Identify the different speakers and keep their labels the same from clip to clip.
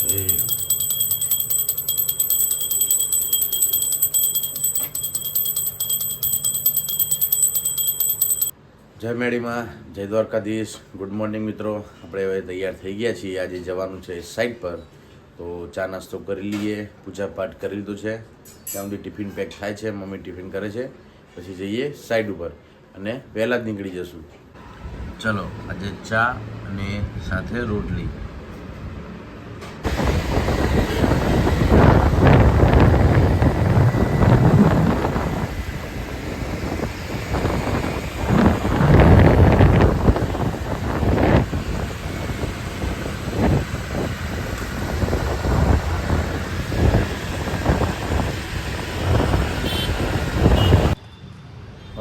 Speaker 1: જય મેડીમાં, જય Dwarkadhish. Good morning મિત્રો. આપણે હવે તૈયાર થઈ ગયા છીએ. આજે જવાનું છે સાઈડ પર, તો ચા નાસ્તો કરી લઈએ, પૂજા પાઠ કરી લીધું છે. ત્યાં સુધી ટિફિન પેક થાય છે, મમ્મી ટિફિન કરે છે, પછી જઈએ સાઈડ ઉપર અને વહેલા જ નીકળી જશું. ચલો, આજે ચા અને સાથે રોટલી.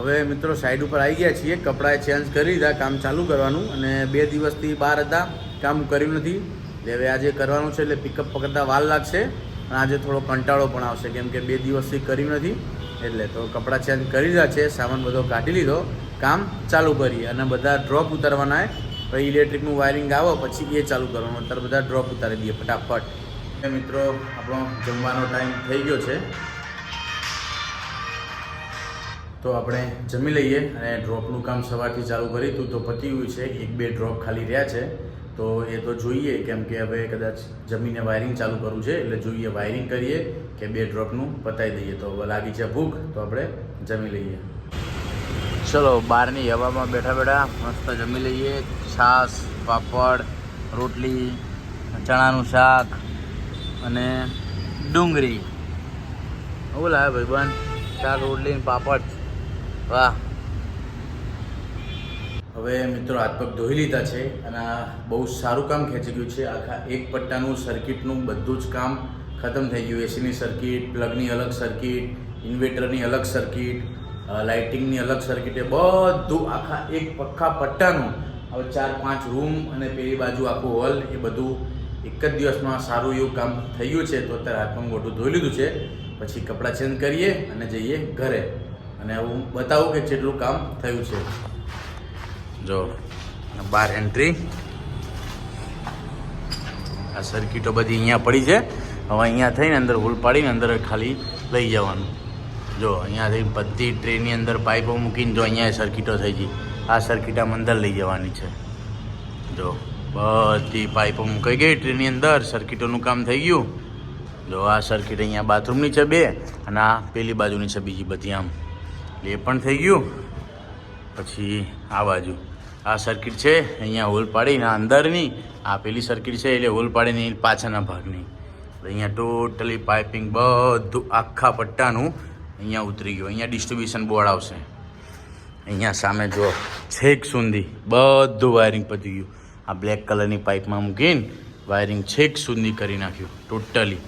Speaker 1: હવે મિત્રો સાઈડ ઉપર આવી ગયા છીએ. કપડાં ચેન્જ કરી લીધા, કામ ચાલુ કરવાનું. અને 2 દિવસથી બહાર હતા, કામ કર્યું નથી. એટલે હવે આજે કરવાનું છે, એટલે પિકઅપ પકડતા વાર લાગશે. અને આજે થોડો કંટાળો પણ આવશે, કેમ કે 2 દિવસથી કર્યું નથી. એટલે તો કપડાં ચેન્જ કરી લીધા છે, સામાન બધો કાઢી લીધો, કામ ચાલુ કરી. અને બધા ડ્રોપ ઉતારવાના. પછી ઇલેક્ટ્રિકનું વાયરિંગ આવે પછી એ ચાલુ કરવાનું. અત્યારે બધા ડ્રોપ ઉતારી દઈએ ફટાફટ. મિત્રો આપણો જમવાનો ટાઈમ થઈ ગયો છે, તો આપણે જમી લઈએ. અને ડ્રોપનું કામ સવારથી ચાલુ કરી હતું, તો પતી ગયું છે. 1-2 ડ્રોપ ખાલી રહ્યા છે, તો એ તો જોઈએ, કેમ કે હવે કદાચ જમીને વાયરિંગ ચાલુ કરવું છે. એટલે જોઈએ, વાયરિંગ કરીએ કે 2 ડ્રોપનું પતાવી દઈએ. તો લાગી છે ભૂખ, તો આપણે જમી લઈએ. ચલો, બહારની હવામાં બેઠા બેઠા મસ્ત જમી લઈએ. છાશ, પાપડ, રોટલી, ચણાનું શાક અને ડુંગળી. એવું લાવે ભાઈબંધ, શાક, રોટલી ને પાપડ. વાહ. હવે મિત્રો હાથ પગ ધોઈ લીધા છે, અને બહુ સારું કામ ખેંચી ગયું છે. આખા એક પટ્ટાનું સર્કિટનું બધું જ કામ ખતમ થઈ ગયું. એસીની સર્કિટ, પ્લગની અલગ સર્કિટ, ઇન્વર્ટરની અલગ સર્કિટ, લાઇટિંગની અલગ સર્કિટ, એ બધું આખા એક પક્કા પટ્ટાનું. હવે 4-5 રૂમ અને પેલી બાજુ આખું હોલ, એ બધું એક જ દિવસમાં સારું એવું કામ થઈ ગયું છે. તો અત્યારે હાથ પગ મોઢું ધોઈ લીધું છે, પછી કપડાં ચેન્જ કરીએ અને જઈએ ઘરે. અને હું બતાવું કે કેટલું કામ થયું છે. જો બહાર એન્ટ્રી, આ સર્કિટો બધી અહીંયા પડી છે. હવે અહીંયા થઈને અંદર હોલ પાડીને અંદર ખાલી લઈ જવાનું. જો અહીંયાથી બધી ટ્રેનની અંદર પાઇપો મૂકીને, જો અહીંયા સર્કિટો થઈ ગઈ. આ સર્કિટ આમ અંદર લઈ જવાની છે. જો બધી પાઇપો મૂકાઈ ગઈ ટ્રેનની અંદર, સર્કિટોનું કામ થઈ ગયું. જો આ સર્કિટ અહીંયા બાથરૂમની છે 2, અને આ પેલી બાજુની છે બીજી બધી. આમ એ પણ થઈ ગયું. પછી આ બાજુ આ સર્કિટ છે, અહીંયા હોલ પાડીને અંદરની. આ પેલી સર્કિટ છે એટલે હોલ પાડીને પાછળના ભાગની. અહીંયા ટોટલી પાઇપિંગ બધું આખા પટ્ટાનું અહીંયા ઉતરી ગયું. અહીંયા ડિસ્ટ્રીબ્યુશન બોર્ડ આવશે. અહીંયા સામે જો છેક સુધી બધું વાયરિંગ પતી ગયું. આ બ્લેક કલરની પાઇપમાં મૂકીને વાયરિંગ છેક સુધી કરી નાખ્યું ટોટલી.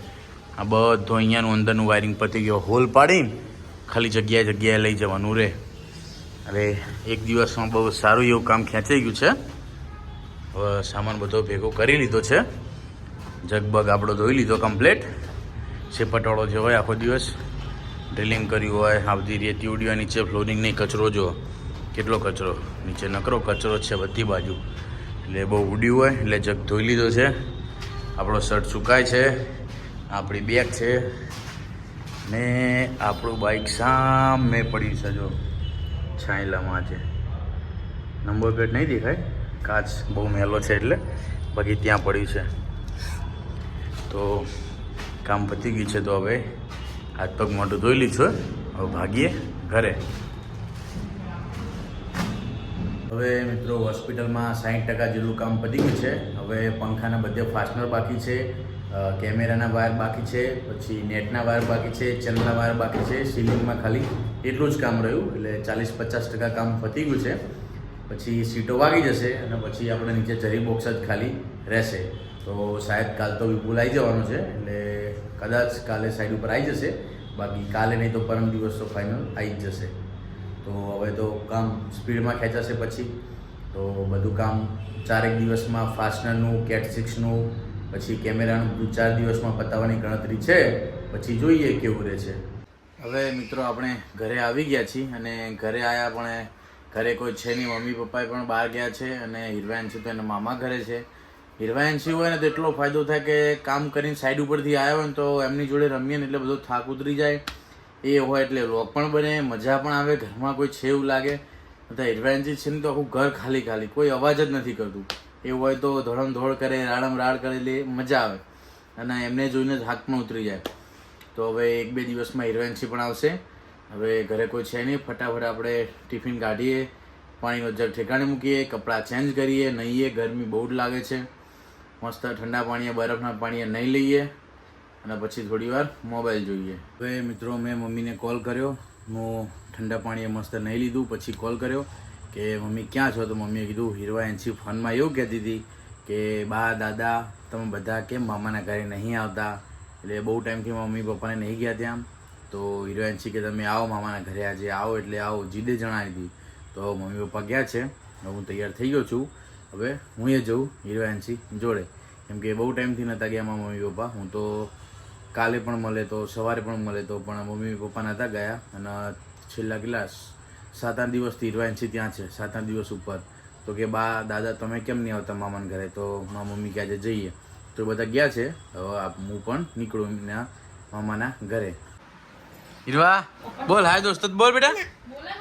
Speaker 1: આ બધું અહીંયાનું અંદરનું વાયરિંગ પતી ગયું. હોલ પાડીને ખાલી જગ્યાએ લઈ જવાનું રહે. અરે એક દિવસમાં બહુ સારું એવું કામ ખેંચાઈ ગયું છે. હવે સામાન બધો ભેગો કરી લીધો છે. જગબગ આપણો ધોઈ લીધો કમ્પ્લેટ. સેપટવાળો જે હોય આખો દિવસ ડ્રિલિંગ કર્યું હોય, આ બધી રેતી ઉડી હોય નીચે, ફ્લોરિંગ નહીં, કચરો જો કેટલો કચરો નીચે, નકરો કચરો છે બધી બાજુ. એટલે બહુ ઉડ્યું હોય એટલે જગ ધોઈ લીધો છે. આપણો શર્ટ સુકાય છે, આપણી બેગ છે, ને આપણું બાઇક સામે પડ્યું છે. જો છાંયલામાં છે, નંબર પ્લેટ નહીં દેખાય, કાચ બહુ મેલો છે એટલે, બાકી ત્યાં પડ્યું છે. તો કામ પતી ગયું છે. તો હવે હાથ પગ મોઢું ધોઈ લીધું, હવે ભાગીએ ઘરે. હવે મિત્રો હોસ્પિટલમાં 60% જેટલું કામ પતી ગયું છે. હવે પંખાના બધે ફાસ્ટનર બાકી છે, કેમેરાના વાયર બાકી છે, પછી નેટના વાયર બાકી છે, ચેનલના વાયર બાકી છે. સીલિંગમાં ખાલી એટલું જ કામ રહ્યું, એટલે 40-50% કામ પતી ગયું છે. પછી સીટો વાગી જશે, અને પછી આપણે નીચે જરી બોક્સ જ ખાલી રહેશે. તો શાયદ કાલ તો વિપુલ આવી જવાનું છે, એટલે કદાચ કાલે સાઈડ ઉપર આવી જશે. બાકી કાલે નહીં તો પરમ દિવસ તો ફાઇનલ આવી જ જશે. તો હવે તો કામ સ્પીડમાં ખેંચાશે. પછી તો બધું કામ 4 દિવસમાં, ફાસ્ટનરનું, કેટ 6નું, પછી કેમેરાનું બધું 4 દિવસમાં પતાવવાની ગણતરી છે. પછી જોઈએ કેવું રહે છે. હવે મિત્રો આપણે ઘરે આવી ગયા છીએ, અને ઘરે આવ્યા પણ ઘરે કોઈ છે નહીં. મમ્મી પપ્પાએ પણ બહાર ગયા છે, અને હિરવાન છે તો એના મામા ઘરે છે. હિરવાંશી હોય ને તો એટલો ફાયદો થાય કે કામ કરીને સાઈડ ઉપરથી આવ્યો હોય ને તો એમની જોડે રમીએ ને એટલે બધો થાક ઉતરી જાય. એ હોય એટલે વ્લોગ પણ બને, મજા પણ આવે, ઘરમાં કોઈ છે એવું લાગે. હિરવાંશી છે ને તો આખું ઘર ખાલી ખાલી, કોઈ અવાજ જ નથી કરતું. એવું હોય તો ધોળમ ધોળ કરે, રાડમ રાડ કરે એટલે મજા આવે અને એમને જોઈને થાક પણ ઉતરી જાય. તો હવે 1-2 દિવસમાં હિરવાંશી પણ આવશે. હવે ઘરે કોઈ છે નહીં, ફટાફટ આપણે ટિફિન કાઢીએ, પાણીનો જગ ઠેકાણે મૂકીએ, કપડાં ચેન્જ કરીએ, નહીએ, ગરમી બહુ જ લાગે છે. મસ્ત ઠંડા પાણીએ, બરફના પાણીએ નહીં લઈએ અને પછી થોડી વાર મોબાઈલ જોઈએ. હવે મિત્રો મેં મમ્મીને કોલ કર્યો, હું ઠંડા પાણીએ મસ્ત નહીં લીધું, પછી કોલ કર્યો કે મમ્મી ક્યાં છો? તો મમ્મીએ કીધું હિરવાંશી ફોનમાં એવું કહેતી હતી કે બા દાદા તમે બધા કેમ મામાના ઘરે નહીં આવતા? એટલે બહુ ટાઈમથી મમ્મી પપ્પાને નહીં ગયા ત્યાં. તો હિરવાંશી કે તમે આવો મામાના ઘરે, આજે આવો એટલે આવો, જીદે જણાવી હતી. તો મમ્મી પપ્પા ગયા છે, હું તૈયાર થઈ ગયો છું. હવે હું એ જઉં હિરવાંશી જોડે, કેમ કે બહુ ટાઈમથી નહોતા ગયા મારા મમ્મી પપ્પા. હું તો કાલે પણ મળે તો, સવારે પણ મળે તો, પણ મમ્મી પપ્પા નહોતા ગયા. અને છેલ્લા કેટલા 7-8 દિવસથી હિરવાંશી ત્યાં છે, 7-8 દિવસ ઉપર. તો કે બા દાદા તમે કેમ નહીં આવતા મામાના ઘરે? તો મારા મમ્મી કે આજે જઈએ. તો બધા ગયા છે. હવે હું પણ નીકળું એમના મામાના ઘરે. હિરવા બોલ હાય દોસ્તો, બોલ બેટા,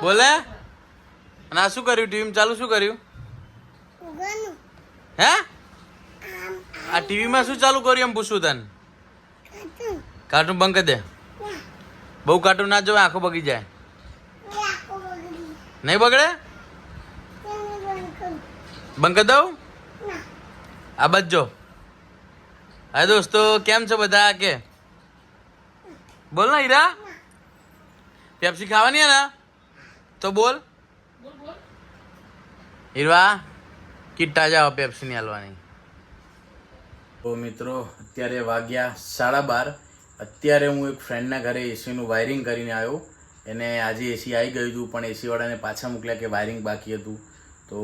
Speaker 1: બોલે. અને આ શું કર્યું? ટીવી ચાલુ શું કર્યું? હે આ ટીવીમાં શું ચાલુ કર્યું એમ પૂછું તને? કાર્ટૂન બંધ કરી દે. બહુ કાર્ટૂન ના જોવે, આંખો બગી જાય. નહીં બગડે? બંધ કરી દઉં? આ બચજો. હા દોસ્તો કેમ છો બધા? કે બોલ ને હીરા, પેપ્સી ખાવાની હે ને તો બોલ. હીરવા કિટ્ટા જાઓ, પેપ્સી ની હાલવાની. તો મિત્રો અત્યારે વાગ્યા 12:30. અત્યારે હું એક ફ્રેન્ડના ઘરે એસીનું વાયરિંગ કરીને આવ્યો. એને આજે એસી આવી ગયું હતું, પણ એસીવાળાને પાછા મોકલ્યા કે વાયરિંગ બાકી હતું. તો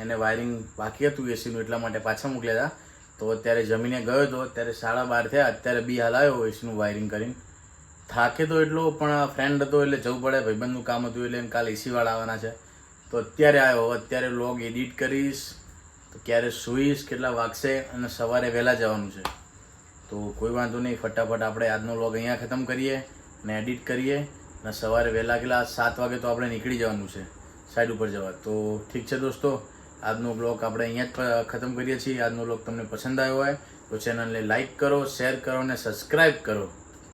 Speaker 1: એને વાયરિંગ બાકી હતું એસીનું, એટલા માટે પાછા મોકલ્યા હતા. તો અત્યારે જમીને ગયો હતો, અત્યારે 12:30 થયા. અત્યારે બી હાલ આવ્યો એસીનું વાયરિંગ કરીને. થાકે તો એટલો, પણ ફ્રેન્ડ હતો એટલે જવું પડે, ભાઈબંધનું કામ હતું એટલે કાલે એસીવાળા આવવાના છે. તો અત્યારે આવ્યો. અત્યારે વ્લોગ એડિટ કરીશ, તો ક્યારે સૂઈશ, કેટલા વાગશે, અને સવારે વહેલા જવાનું છે. તો કોઈ વાંધો નહીં, ફટાફટ આપણે આજનો વ્લોગ અહીંયા ખતમ કરીએ અને એડિટ કરીએ. અને સવારે વહેલા કેટલા 7 વાગે તો આપણે નીકળી જવાનું છે સાઈડ ઉપર જવા. તો ઠીક છે દોસ્તો, આજનો બ્લોગ આપણે અહીંયા જ ખતમ કરીએ છીએ. આજનો વ્લોગ તમને પસંદ આવ્યો હોય તો ચેનલને લાઈક કરો, શેર કરો અને સબસ્ક્રાઈબ કરો.